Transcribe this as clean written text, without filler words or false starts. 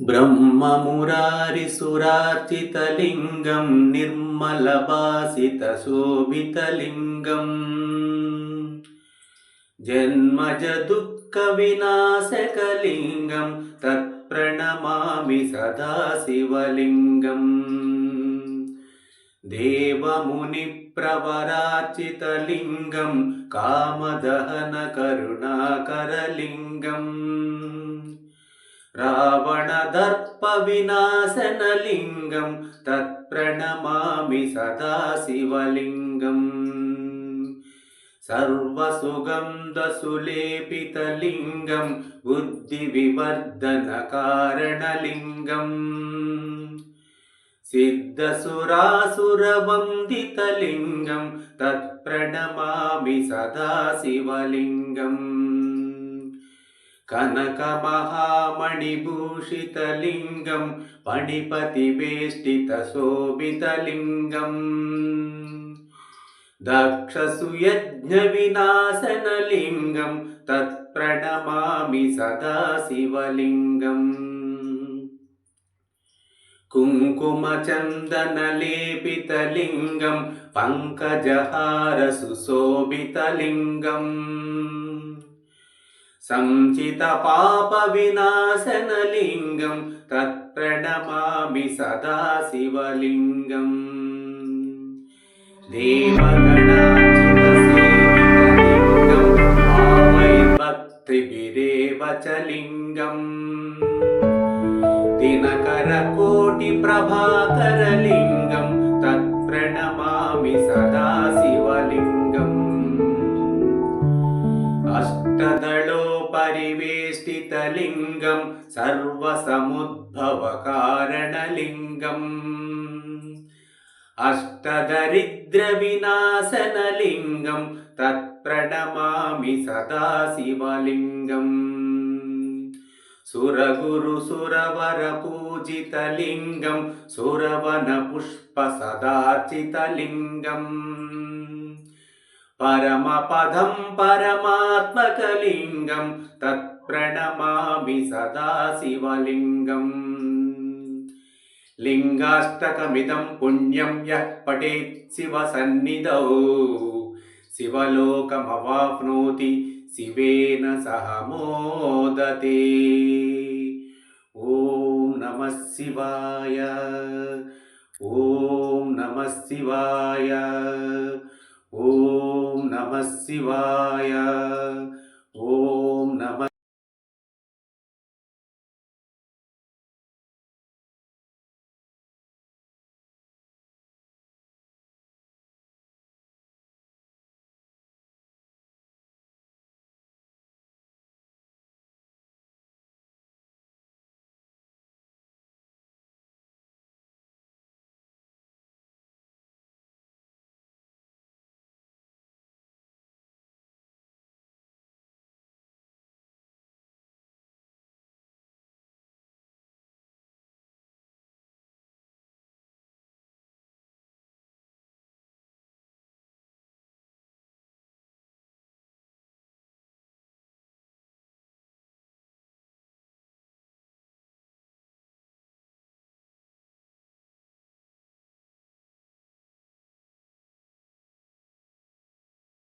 ब्रह्ममुरारिसुरार्चितलिङ्गं निर्मलभासितशोभितलिङ्गम् जन्मजदुःखविनाशकलिङ्गं तत्प्रणमामि सदा शिवलिङ्गम् देवमुनिप्रवरार्चितलिङ्गं कामदहनकरुणाकरलिङ्गम् रावणदर्पविनाशनलिङ्गं तत्प्रणमामि सदा शिवलिङ्गम् सर्वसुगन्धसुलेपितलिङ्गं बुद्धिविवर्धनकारणलिङ्गम् सिद्धसुरासुरवन्दितलिङ्गं तत्प्रणमामि सदा शिवलिङ्गम् कनकमहामणिभूषितलिङ्गं पणिपतिवेष्टितशोभितलिङ्गम् दक्षसुयज्ञविनाशनलिङ्गं तत्प्रणमामि सदा शिवलिङ्गम् कुङ्कुमचन्दनलेपितलिङ्गं पङ्कजहारसुशोभितलिङ्गम् संचितपापविनाशनलिङ्गं तत्प्रणमामि सदा शिवलिङ्गम् देवगणार्चितसेवितलिङ्गं भावैर्भक्तिभिरेव च लिङ्गम् दिनकरकोटिप्रभाकरलिङ्गं तत्प्रणमामि सदा शिवलिङ्गम् अष्टदलोपरिवेष्टितलिङ्गं सर्वसमुद्भवकारणलिङ्गम् अष्टदरिद्रविनाशनलिङ्गं तत्प्रणमामि सदा शिवलिङ्गम् सुरगुरुसुरवरपूजितलिङ्गं सुरवनपुष्पसदार्चितलिङ्गम् परमपदं परमात्मकलिङ्गं तत्प्रणमामि सदा शिवलिङ्गम् लिङ्गाष्टकमिदं पुण्यं यः पठेत् शिवसन्निधौ शिवलोकमवाप्नोति शिवेन सह मोदते। ॐ नमः शिवाय। ॐ नमः शिवाय। ॐ नमः शिवाय।